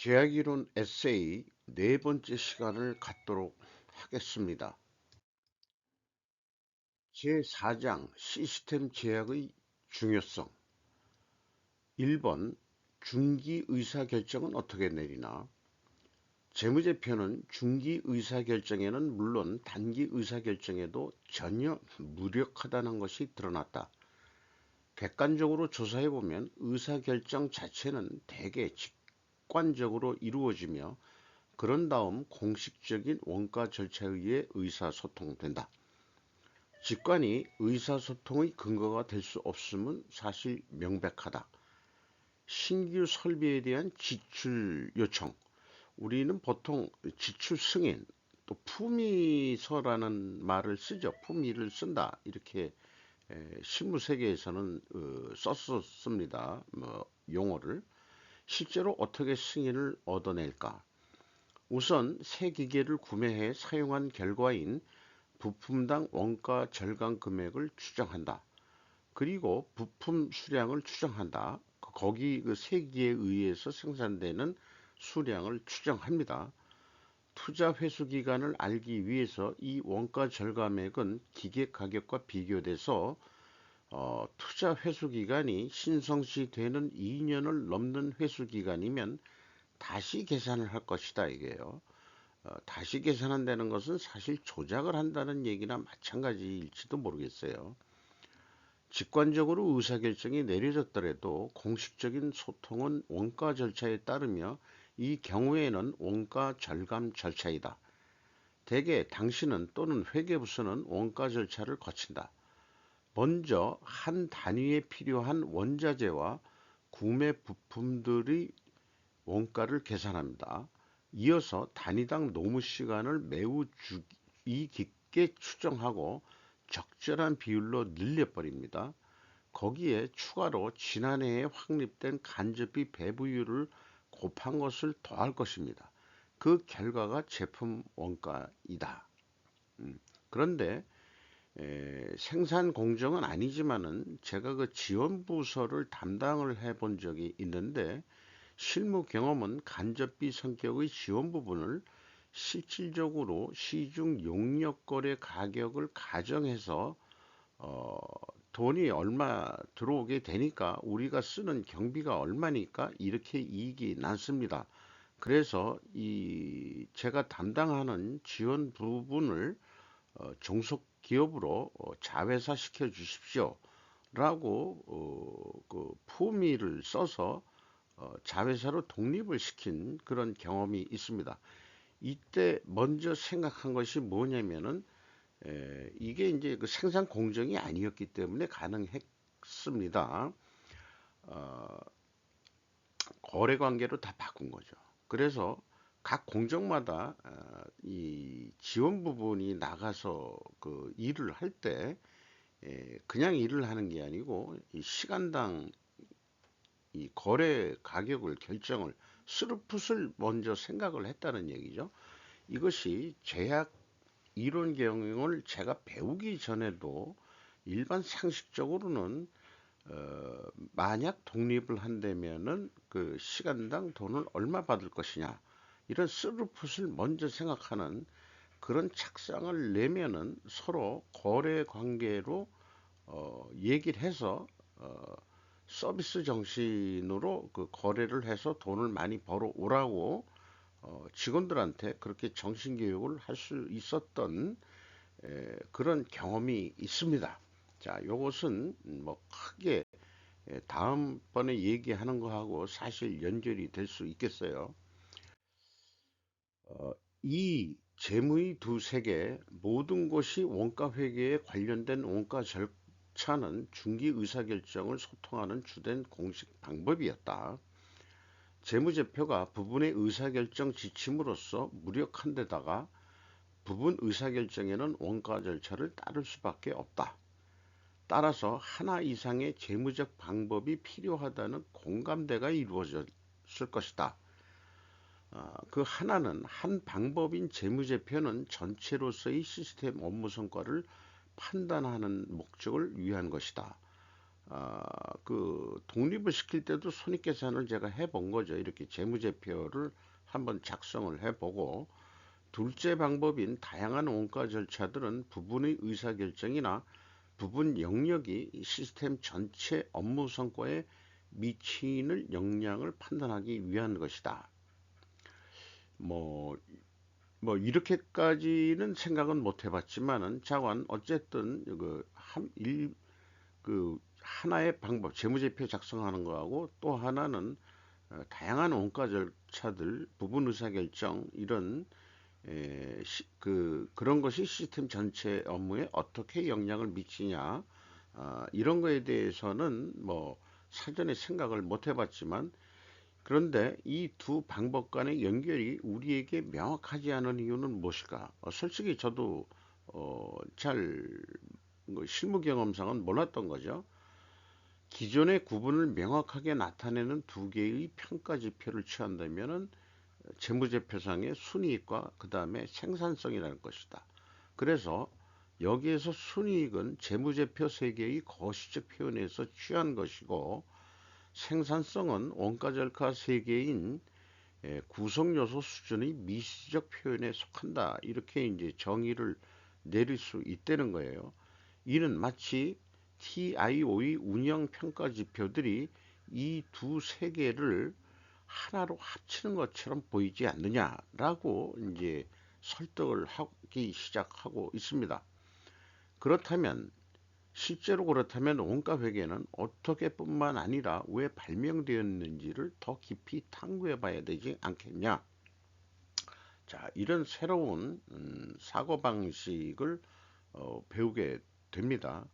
제약이론 에세이 네 번째 시간을 갖도록 하겠습니다. 제4장 시스템 제약의 중요성. 1번 중기 의사결정은 어떻게 내리나? 재무제표는 중기 의사결정에는 물론 단기 의사결정에도 전혀 무력하다는 것이 드러났다. 객관적으로 조사해보면 의사결정 자체는 대개 직관적으로 이루어지며 그런 다음 공식적인 원가 절차에 의해 의사소통된다. 직관이 의사소통의 근거가 될 수 없음은 사실 명백하다. 신규 설비에 대한 지출 요청. 우리는 보통 지출 승인, 또 품위서라는 말을 쓰죠. 품위를 쓴다. 이렇게 실무 세계에서는 썼었습니다. 용어를. 실제로 어떻게 승인을 얻어낼까? 우선 새 기계를 구매해 사용한 결과인 부품당 원가 절감 금액을 추정한다. 그리고 부품 수량을 추정한다. 거기 그 새 기계에 의해서 생산되는 수량을 추정합니다. 투자 회수 기간을 알기 위해서 이 원가 절감액은 기계 가격과 비교돼서 투자 회수 기간이 신성시 되는 2년을 넘는 회수 기간이면 다시 계산을 할 것이다 이게요. 다시 계산한다는 것은 사실 조작을 한다는 얘기나 마찬가지일지도 모르겠어요. 직관적으로 의사결정이 내려졌더라도 공식적인 소통은 원가 절차에 따르며 이 경우에는 원가 절감 절차이다. 대개 당신은 또는 회계부서는 원가 절차를 거친다. 먼저 한 단위에 필요한 원자재와 구매 부품들의 원가를 계산합니다. 이어서 단위당 노무 시간을 매우 주의 깊게 추정하고 적절한 비율로 늘려버립니다. 거기에 추가로 지난해에 확립된 간접비 배부율을 곱한 것을 더할 것입니다. 그 결과가 제품 원가이다. 그런데 생산 공정은 아니지만은 제가 그 지원 부서를 담당을 해본 적이 있는데 실무 경험은 간접비 성격의 지원 부분을 실질적으로 시중 용역 거래 가격을 가정해서 어, 돈이 얼마 들어오게 되니까 우리가 쓰는 경비가 얼마니까 이렇게 이익이 났습니다. 그래서 이 제가 담당하는 지원 부분을 종속기업으로 자회사 시켜 주십시오. 라고 그 품위를 써서 자회사로 독립을 시킨 그런 경험이 있습니다. 이때 먼저 생각한 것이 뭐냐면은 이게 이제 그 생산 공정이 아니었기 때문에 가능했습니다. 어, 거래 관계로 다 바꾼 거죠. 그래서 각 공정마다 이 지원 부분이 나가서 그 일을 할 때 그냥 일을 하는 게 아니고 이 시간당 이 거래 가격을 결정을 스루풋을 먼저 생각을 했다는 얘기죠. 이것이 제약 이론 경영을 제가 배우기 전에도 일반 상식적으로는 만약 독립을 한다면은 그 시간당 돈을 얼마 받을 것이냐 이런 스루풋을 먼저 생각하는 그런 착상을 내면은 서로 거래 관계로 얘기를 해서 서비스 정신으로 그 거래를 해서 돈을 많이 벌어 오라고 직원들한테 그렇게 정신 교육을 할 수 있었던 그런 경험이 있습니다. 자, 요것은 뭐 크게 다음번에 얘기하는 거하고 사실 연결이 될 수 있겠어요. 어, 이 재무의 두 세계 모든 것이 원가 회계에 관련된 원가 절차는 중기 의사결정을 소통하는 주된 공식 방법이었다. 재무제표가 부분의 의사결정 지침으로서 무력한 데다가 부분 의사결정에는 원가 절차를 따를 수밖에 없다. 따라서 하나 이상의 재무적 방법이 필요하다는 공감대가 이루어졌을 것이다. 그 하나는 한 방법인 재무제표는 전체로서의 시스템 업무 성과를 판단하는 목적을 위한 것이다. 아, 그 독립을 시킬 때도 손익계산을 제가 해본 거죠. 이렇게 재무제표를 한번 작성을 해보고, 둘째 방법인 다양한 원가 절차들은 부분의 의사결정이나 부분 영역이 시스템 전체 업무 성과에 미치는 영향을 판단하기 위한 것이다. 뭐, 이렇게까지는 생각은 못 해봤지만은 자관 어쨌든 그 하나의 방법 재무제표 작성하는 거하고 또 하나는 다양한 원가 절차들 부분 의사결정 이런 그런 것이 시스템 전체 업무에 어떻게 영향을 미치냐 이런 거에 대해서는 뭐 사전에 생각을 못 해봤지만 그런데 이 두 방법 간의 연결이 우리에게 명확하지 않은 이유는 무엇일까? 솔직히 저도 잘 실무 경험상은 몰랐던 거죠. 기존의 구분을 명확하게 나타내는 두 개의 평가 지표를 취한다면은 재무제표상의 순이익과 그 다음에 생산성이라는 것이다. 그래서 여기에서 순이익은 재무제표 세계의 거시적 표현에서 취한 것이고 생산성은 원가절카 세계인 구성요소 수준의 미시적 표현에 속한다. 이렇게 이제 정의를 내릴 수 있다는 거예요. 이는 마치 TIO의 운영 평가 지표들이 이 두 세계를 하나로 합치는 것처럼 보이지 않느냐라고 이제 설득을 하기 시작하고 있습니다. 그렇다면 실제로 그렇다면 원가 회계는 어떻게뿐만 아니라 왜 발명되었는지를 더 깊이 탐구해 봐야 되지 않겠냐? 자, 이런 새로운 사고방식을 배우게 됩니다.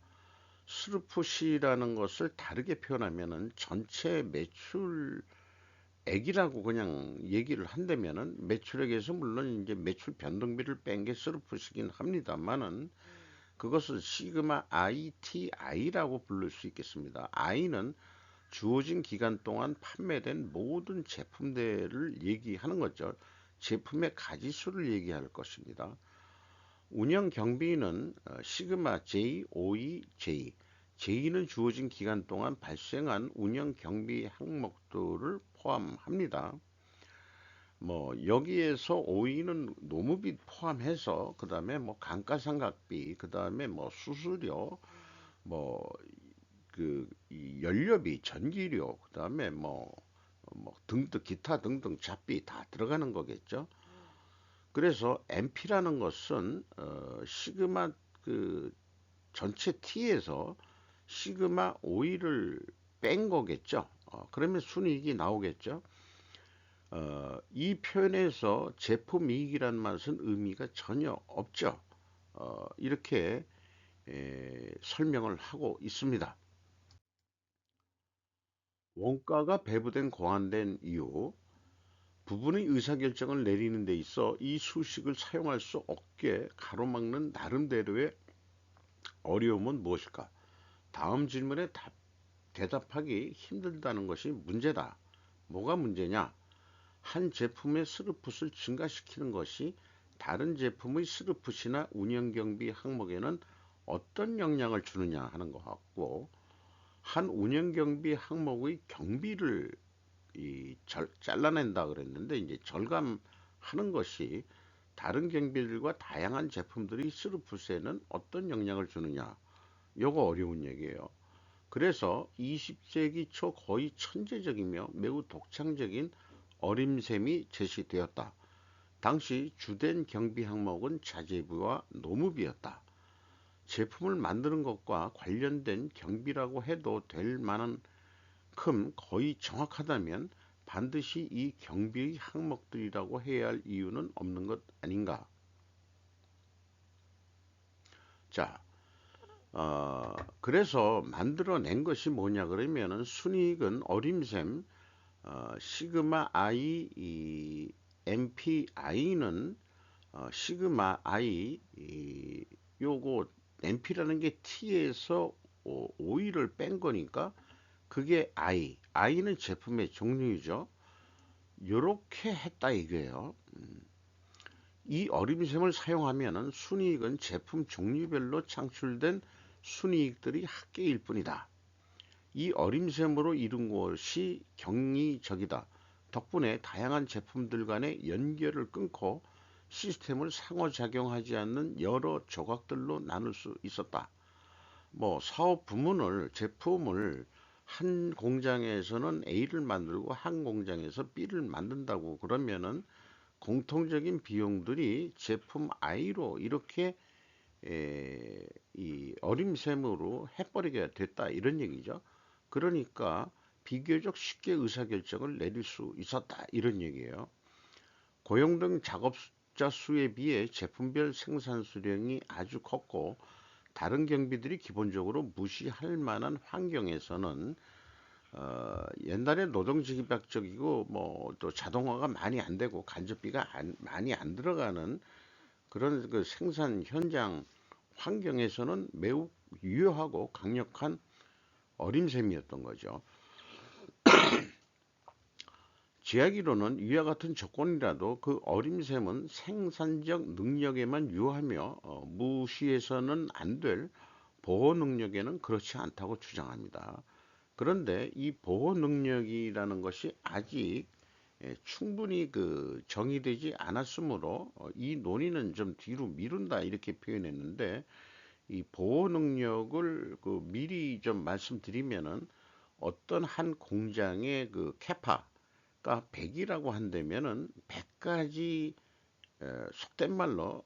스루풋이라는 것을 다르게 표현하면은 전체 매출액이라고 그냥 얘기를 한다면은 매출액에서 물론 이제 매출 변동비를 뺀 게 스루풋이긴 합니다만은 그것을 시그마 ITI라고 부를 수 있겠습니다. I는 주어진 기간 동안 판매된 모든 제품들을 얘기하는 거죠. 제품의 가지수를 얘기할 것입니다. 운영 경비는 시그마 JOEJ. J는 주어진 기간 동안 발생한 운영 경비 항목들을 포함합니다. 뭐 여기에서 OE는 노무비 포함해서 그 다음에 뭐 감가상각비, 그 다음에 뭐 수수료, 뭐 이 연료비, 전기료, 그 다음에 뭐 등등 기타 등등 잡비 다 들어가는 거겠죠. 그래서 MP라는 것은 시그마 그 전체 T에서 시그마 O를 뺀 거겠죠. 그러면 순이익이 나오겠죠. 이 표현에서 제품 이익이라는 말은 의미가 전혀 없죠. 이렇게 설명을 하고 있습니다. 원가가 배부된 고안된 이유, 부분의 의사결정을 내리는 데 있어 이 수식을 사용할 수 없게 가로막는 나름대로의 어려움은 무엇일까? 다음 질문에 대답하기 힘들다는 것이 문제다. 뭐가 문제냐? 한 제품의 스루풋을 증가시키는 것이 다른 제품의 스루풋이나 운영경비 항목에는 어떤 영향을 주느냐 하는 것 같고, 한 운영경비 항목의 경비를 잘라낸다 그랬는데 이제 절감하는 것이 다른 경비들과 다양한 제품들이 스루풋에는 어떤 영향을 주느냐. 요거 어려운 얘기예요. 그래서 20세기 초 거의 천재적이며 매우 독창적인 어림셈이 제시되었다. 당시 주된 경비 항목은 자재비와 노무비였다. 제품을 만드는 것과 관련된 경비라고 해도 될 만큼 거의 정확하다면 반드시 이 경비의 항목들이라고 해야 할 이유는 없는 것 아닌가. 자, 그래서 만들어낸 것이 뭐냐 그러면은 순이익은 어림셈 시그마 I MPI는 시그마 I 요거 MP라는 게 T에서 O를 뺀 거니까 그게 I는 제품의 종류죠. 요렇게 했다 이거예요. 이 어림셈을 사용하면은 순이익은 제품 종류별로 창출된 순이익들이 합계일 뿐이다. 이 어림셈으로 이룬 것이 경이적이다. 덕분에 다양한 제품들 간의 연결을 끊고 시스템을 상호작용하지 않는 여러 조각들로 나눌 수 있었다. 뭐 사업 부문을 제품을 한 공장에서는 A를 만들고 한 공장에서 B를 만든다고 그러면은 공통적인 비용들이 제품 I로 이렇게 이 어림셈으로 해버리게 됐다 이런 얘기죠. 그러니까 비교적 쉽게 의사결정을 내릴 수 있었다 이런 얘기예요. 고용 등 작업자 수에 비해 제품별 생산 수량이 아주 컸고 다른 경비들이 기본적으로 무시할 만한 환경에서는 옛날에 노동지기박적이고 뭐 또 자동화가 많이 안 되고 간접비가 많이 안 들어가는 그런 그 생산 현장 환경에서는 매우 유효하고 강력한 어림셈이었던 거죠. 제하기로는 위와 같은 조건이라도 그 어림셈은 생산적 능력에만 유효하며 무시해서는 안 될 보호 능력에는 그렇지 않다고 주장합니다. 그런데 이 보호 능력이라는 것이 아직 충분히 그 정의되지 않았으므로 이 논의는 좀 뒤로 미룬다 이렇게 표현했는데 이 보호 능력을 그 미리 좀 말씀드리면은 어떤 한 공장의 그 캐파가 100이라고 한다면은 100가지 속된 말로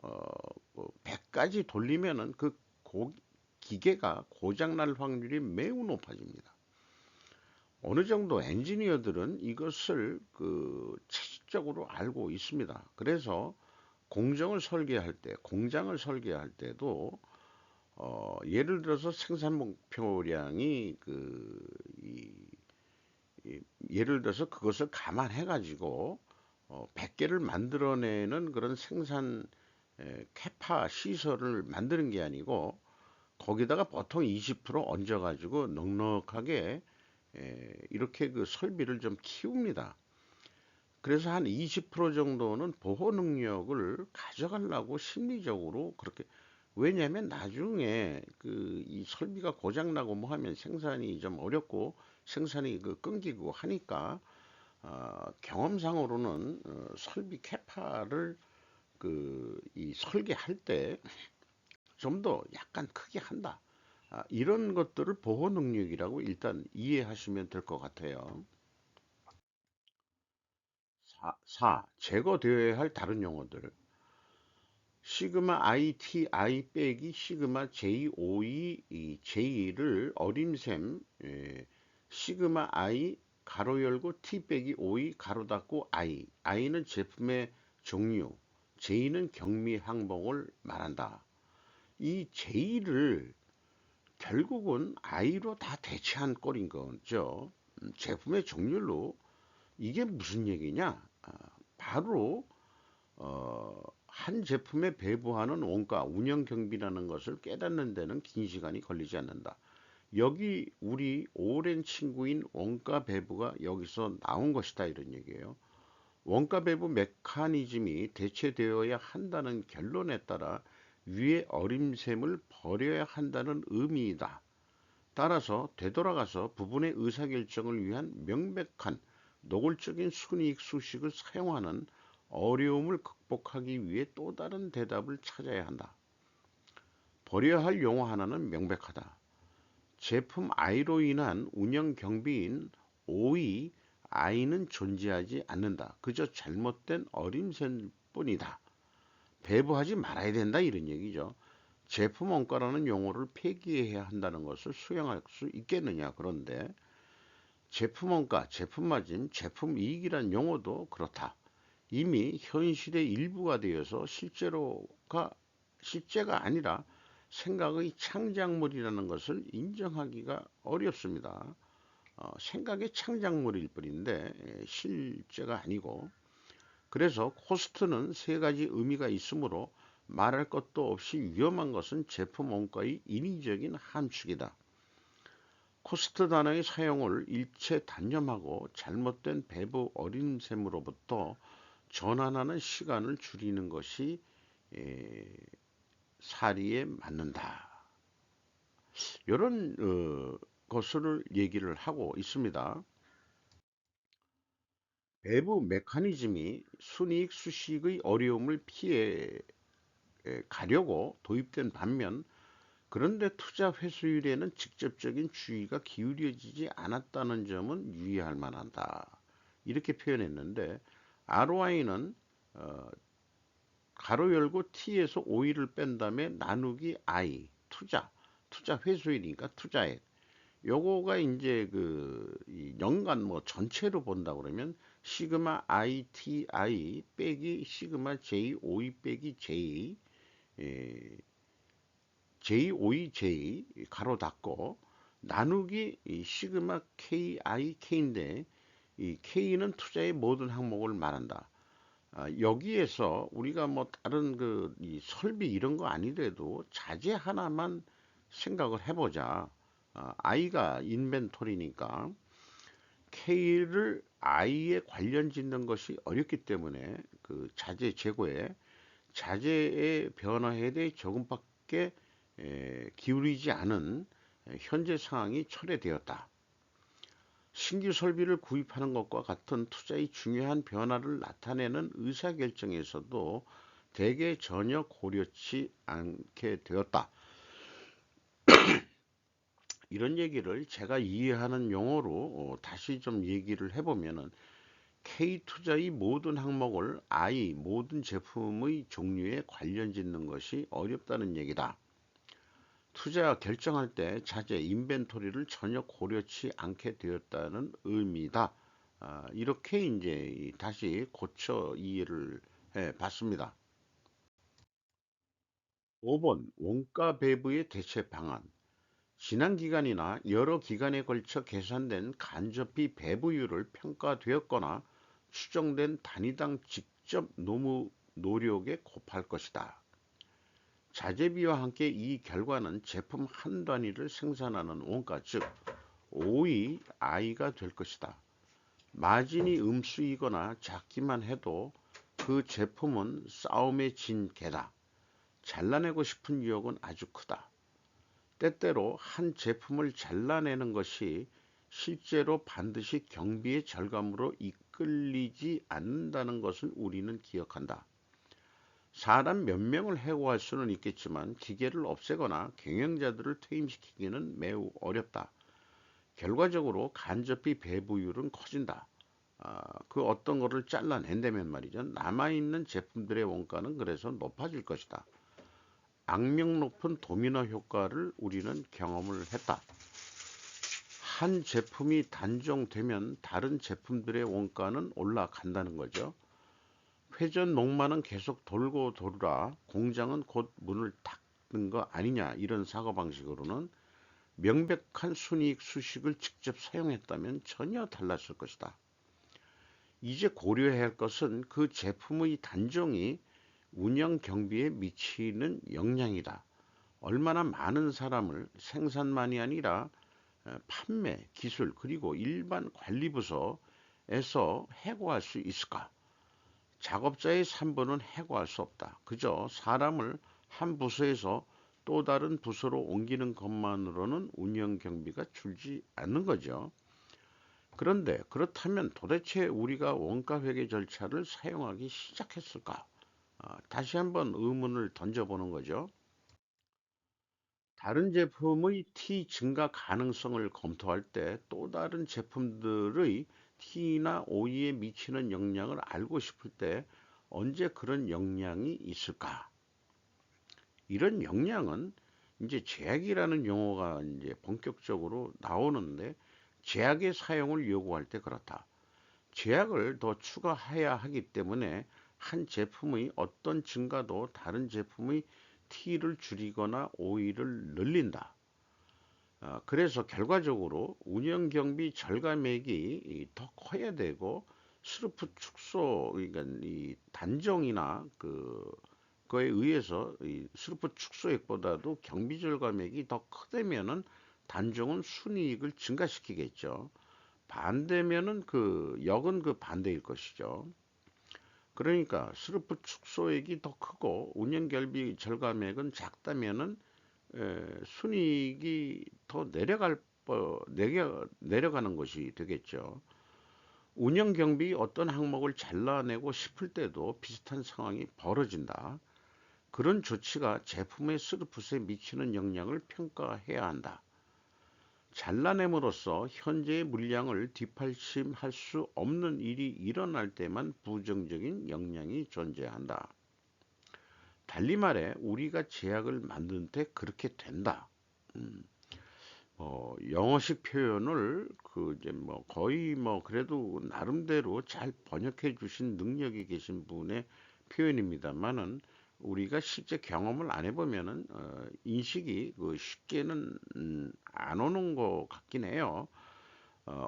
100가지 돌리면은 그 기계가 고장 날 확률이 매우 높아집니다. 어느 정도 엔지니어들은 이것을 그 체질적으로 알고 있습니다. 그래서 공장을 설계할 때도 예를 들어서 생산 목표량이 예를 들어서 그것을 감안해 가지고 100개를 만들어내는 그런 생산 캐파 시설을 만드는 게 아니고 거기다가 보통 20% 얹어 가지고 넉넉하게 이렇게 그 설비를 좀 키웁니다. 그래서 한 20% 정도는 보호 능력을 가져가려고 심리적으로 그렇게 왜냐하면 나중에 그 이 설비가 고장 나고 뭐 하면 생산이 좀 어렵고 생산이 그 끊기고 하니까 경험상으로는 설비 캐파를 그 이 설계할 때 좀 더 약간 크게 한다. 이런 것들을 보호 능력이라고 일단 이해하시면 될 것 같아요. 4. 제거되어야 할 다른 용어들. 시그마 ITI 빼기 시그마 JOE 이 J를 어림셈 시그마 I 가로 열고 T 빼기 OE 가로 닫고 I는 제품의 종류, J는 경미 항목을 말한다. 이 J를 결국은 I로 다 대체한 꼴인 거죠. 제품의 종류로 이게 무슨 얘기냐? 바로 한 제품에 배부하는 원가, 운영 경비라는 것을 깨닫는 데는 긴 시간이 걸리지 않는다. 여기 우리 오랜 친구인 원가 배부가 여기서 나온 것이다 이런 얘기예요. 원가 배부 메커니즘이 대체되어야 한다는 결론에 따라 위의 어림셈을 버려야 한다는 의미이다. 따라서 되돌아가서 부분의 의사결정을 위한 명백한 노골적인 순이익 수식을 사용하는 어려움을 극복하기 위해 또 다른 대답을 찾아야 한다. 버려야 할 용어 하나는 명백하다. 제품 I로 인한 운영 경비인 O의 I는 존재하지 않는다. 그저 잘못된 어림셈 뿐이다. 배부하지 말아야 된다 이런 얘기죠. 제품 원가라는 용어를 폐기해야 한다는 것을 수용할 수 있겠느냐. 그런데 제품 원가, 제품 마진, 제품 이익이란 용어도 그렇다. 이미 현실의 일부가 되어서 실제가 아니라 생각의 창작물이라는 것을 인정하기가 어렵습니다. 생각의 창작물일 뿐인데 실제가 아니고 그래서 코스트는 세 가지 의미가 있으므로 말할 것도 없이 위험한 것은 제품 원가의 인위적인 함축이다. 코스트 단어의 사용을 일체 단념하고 잘못된 배부 어림셈으로부터 전환하는 시간을 줄이는 것이 사리에 맞는다. 이런 것을 얘기를 하고 있습니다. 배부 메커니즘이 순이익 수식의 어려움을 피해 가려고 도입된 반면, 그런데 투자 회수율에는 직접적인 주의가 기울여지지 않았다는 점은 유의할 만하다. 이렇게 표현했는데, ROI는 가로 열고 T에서 O를 뺀 다음에 나누기 I, 투자 회수율이니까 투자액. 요거가 이제 이 연간 뭐 전체로 본다 그러면 시그마 ITI 빼기 시그마 JOE 빼기 JOEJ 가로 닫고 나누기 이 시그마 KIK인데, 이 K는 투자의 모든 항목을 말한다. 여기에서 우리가 뭐 다른 이 설비 이런 거 아니래도 자재 하나만 생각을 해보자. I가 인벤토리니까 K를 I에 관련 짓는 것이 어렵기 때문에 그 자재 재고에 자재의 변화에 대해 조금밖에 기울이지 않은 현재 상황이 초래되었다. 신규 설비를 구입하는 것과 같은 투자의 중요한 변화를 나타내는 의사결정에서도 대개 전혀 고려치 않게 되었다. 이런 얘기를 제가 이해하는 용어로 다시 좀 얘기를 해보면은, K투자의 모든 항목을 I 모든 제품의 종류에 관련 짓는 것이 어렵다는 얘기다. 투자 결정할 때 자재 인벤토리를 전혀 고려치 않게 되었다는 의미다. 이렇게 이제 다시 고쳐 이해를 해 봤습니다. 5번 원가 배부의 대체 방안. 지난 기간이나 여러 기간에 걸쳐 계산된 간접비 배부율을 평가되었거나 추정된 단위당 직접 노력에 곱할 것이다. 자재비와 함께 이 결과는 제품 한 단위를 생산하는 원가, 즉 O의 I가 될 것이다. 마진이 음수이거나 작기만 해도 그 제품은 싸움에 진 개다. 잘라내고 싶은 유혹은 아주 크다. 때때로 한 제품을 잘라내는 것이 실제로 반드시 경비의 절감으로 이끌리지 않는다는 것을 우리는 기억한다. 사람 몇 명을 해고할 수는 있겠지만 기계를 없애거나 경영자들을 퇴임시키기는 매우 어렵다. 결과적으로 간접비 배부율은 커진다. 그 어떤 거를 잘라낸다면 말이죠. 남아있는 제품들의 원가는 그래서 높아질 것이다. 악명 높은 도미노 효과를 우리는 경험을 했다. 한 제품이 단종되면 다른 제품들의 원가는 올라간다는 거죠. 회전 목마는 계속 돌고 돌으라 공장은 곧 문을 닫는 거 아니냐, 이런 사고방식으로는 명백한 순이익 수식을 직접 사용했다면 전혀 달랐을 것이다. 이제 고려해야 할 것은 그 제품의 단종이 운영 경비에 미치는 영향이다. 얼마나 많은 사람을 생산만이 아니라 판매, 기술, 그리고 일반 관리부서에서 해고할 수 있을까? 작업자의 3분은 해고할 수 없다. 그저 사람을 한 부서에서 또 다른 부서로 옮기는 것만으로는 운영 경비가 줄지 않는 거죠. 그런데 그렇다면 도대체 우리가 원가 회계 절차를 사용하기 시작했을까? 다시 한번 의문을 던져보는 거죠. 다른 제품의 T 증가 가능성을 검토할 때 또 다른 제품들의 T나 OE에 미치는 영향을 알고 싶을 때 언제 그런 영향이 있을까? 이런 영향은 이제 제약이라는 용어가 이제 본격적으로 나오는데, 제약의 사용을 요구할 때 그렇다. 제약을 더 추가해야 하기 때문에 한 제품의 어떤 증가도 다른 제품의 T를 줄이거나 OE를 늘린다. 그래서 결과적으로 운영 경비 절감액이 더 커야 되고, 스루프 축소, 그러니까 이 단정이나 그거에 의해서 이 스루프 축소액보다도 경비 절감액이 더 크다면은 단정은 순이익을 증가시키겠죠. 반대면은 역은 반대일 것이죠. 그러니까 스루프 축소액이 더 크고 운영 경비 절감액은 작다면은 순이익이 더 내려갈 내려가는 것이 되겠죠. 운영 경비 어떤 항목을 잘라내고 싶을 때도 비슷한 상황이 벌어진다. 그런 조치가 제품의 스루풋에 미치는 영향을 평가해야 한다. 잘라냄으로써 현재의 물량을 뒷받침할 수 없는 일이 일어날 때만 부정적인 영향이 존재한다. 달리 말해 우리가 제약을 만든 때 그렇게 된다. 음, 영어식 표현을 그 이제 뭐 거의 뭐 그래도 나름대로 잘 번역해 주신 능력이 계신 분의 표현입니다만은 우리가 실제 경험을 안 해보면은 인식이 그 쉽게는 안 오는 것 같긴 해요.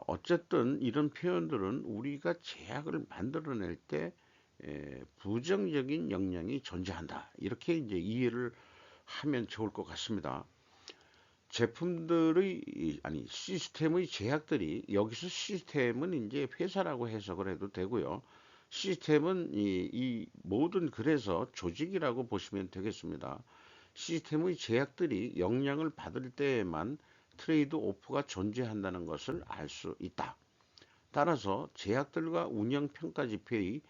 어쨌든 이런 표현들은 우리가 제약을 만들어낼 때 부정적인 영향이 존재한다. 이렇게 이제 이해를 하면 좋을 것 같습니다. 제품들의 아니 시스템의 제약들이 여기서 시스템은 이제 회사라고 해석을 해도 되고요. 시스템은 이 모든 그래서 조직이라고 보시면 되겠습니다. 시스템의 제약들이 영향을 받을 때에만 트레이드 오프가 존재한다는 것을 알 수 있다. 따라서 제약들과 운영 평가 지표의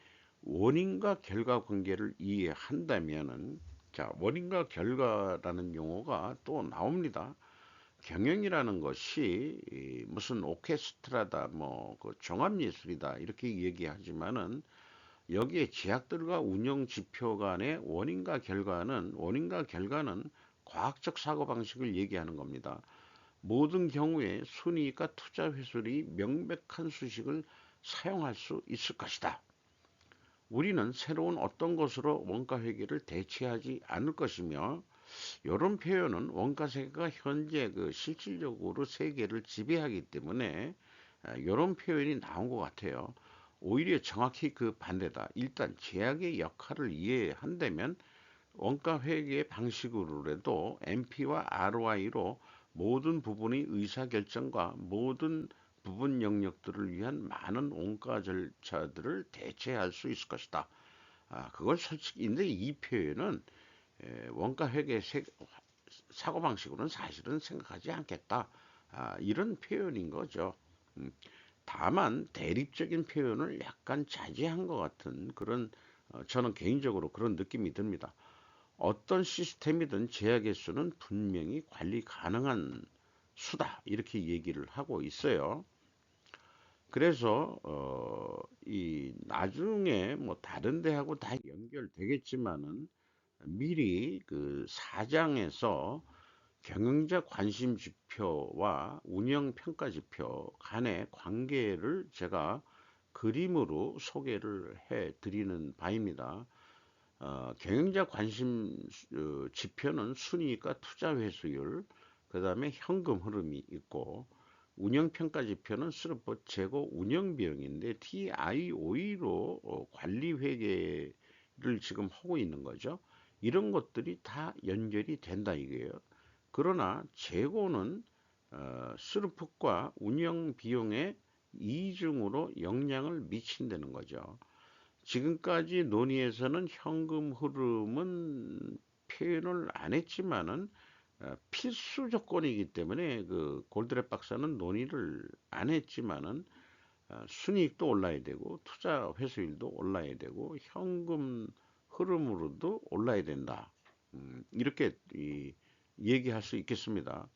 원인과 결과 관계를 이해한다면은 자, 원인과 결과라는 용어가 또 나옵니다. 경영이라는 것이 무슨 오케스트라다 뭐그 종합예술이다 이렇게 얘기하지만은 여기에 제약들과 운영 지표 간의 원인과 결과는 과학적 사고방식을 얘기하는 겁니다. 모든 경우에 순이익과 투자 회수율이 명백한 수식을 사용할 수 있을 것이다. 우리는 새로운 어떤 것으로 원가 회계를 대체하지 않을 것이며 이런 표현은 원가 세계가 현재 그 실질적으로 세계를 지배하기 때문에 이런 표현이 나온 것 같아요. 오히려 정확히 그 반대다. 일단 제약의 역할을 이해한다면 원가 회계 방식으로라도 MP와 ROI로 모든 부분의 의사결정과 모든 부분 영역들을 위한 많은 원가 절차들을 대체할 수 있을 것이다. 그걸 솔직히, 근데 이 표현은 원가 회계 사고방식으로는 사실은 생각하지 않겠다. 이런 표현인 거죠. 음, 다만 대립적인 표현을 약간 자제한 것 같은 그런 저는 개인적으로 그런 느낌이 듭니다. 어떤 시스템이든 제약의 수는 분명히 관리 가능한 수다 이렇게 얘기를 하고 있어요. 그래서 이 나중에 뭐 다른 데하고 다 연결되겠지만은 미리 그 사장에서 경영자 관심 지표와 운영 평가 지표 간의 관계를 제가 그림으로 소개를 해 드리는 바입니다. 경영자 관심 지표는 순이익과 투자 회수율, 그 다음에 현금 흐름이 있고, 운영 평가 지표는 스루풋 재고 운영 비용인데 TIOE로 관리 회계를 지금 하고 있는 거죠. 이런 것들이 다 연결이 된다 이거예요. 그러나 재고는 스루풋과 운영 비용의 이중으로 영향을 미친다는 거죠. 지금까지 논의에서는 현금 흐름은 표현을 안 했지만은 필수 조건이기 때문에 그 골드랩 박사는 논의를 안 했지만은 순이익도 올라야 되고 투자 회수율도 올라야 되고 현금 흐름으로도 올라야 된다. 이렇게 얘기할 수 있겠습니다.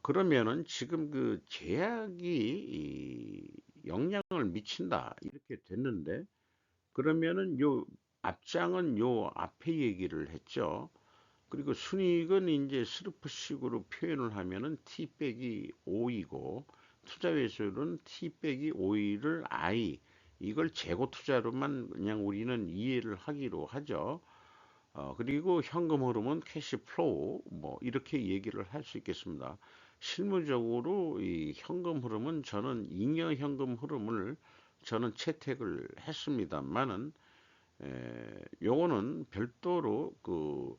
그러면은 지금 그 제약이 영향을 미친다 이렇게 됐는데 그러면은 요 앞장은 요 앞에 얘기를 했죠. 그리고 순이익은 이제 스루프식으로 표현을 하면은 T 빼기 5이고 투자 회수율은 T 빼기 5를 I 이걸 재고 투자로만 그냥 우리는 이해를 하기로 하죠. 그리고 현금 흐름은 캐시 플로우 뭐 이렇게 얘기를 할 수 있겠습니다. 실무적으로 이 현금 흐름은 저는 잉여 현금 흐름을 저는 채택을 했습니다만은 요거는 별도로 그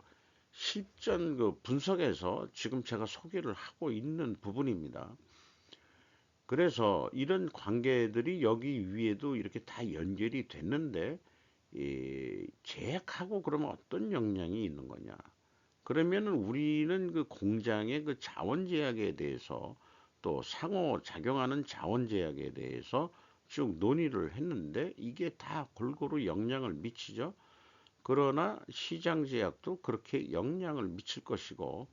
실전 그 분석에서 지금 제가 소개를 하고 있는 부분입니다. 그래서 이런 관계들이 여기 위에도 이렇게 다 연결이 됐는데 제약하고 그러면 어떤 영향이 있는 거냐? 그러면은 우리는 그 공장의 그 자원 제약에 대해서 또 상호 작용하는 자원 제약에 대해서 쭉 논의를 했는데 이게 다 골고루 영향을 미치죠. 그러나 시장 제약도 그렇게 영향을 미칠 것이고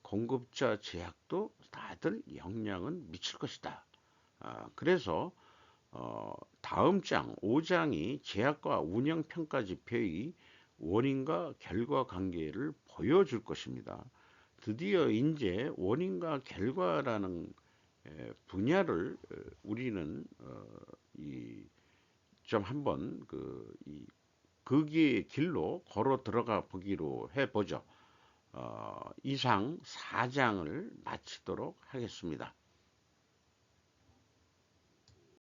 공급자 제약도 다들 영향은 미칠 것이다. 그래서 다음 장 5장이 제약과 운영 평가 지표의 원인과 결과 관계를 보여줄 것입니다. 드디어 이제 원인과 결과라는 분야를 우리는 좀 한번 거기의 길로 걸어 들어가 보기로 해보죠. 이상 4장을 마치도록 하겠습니다.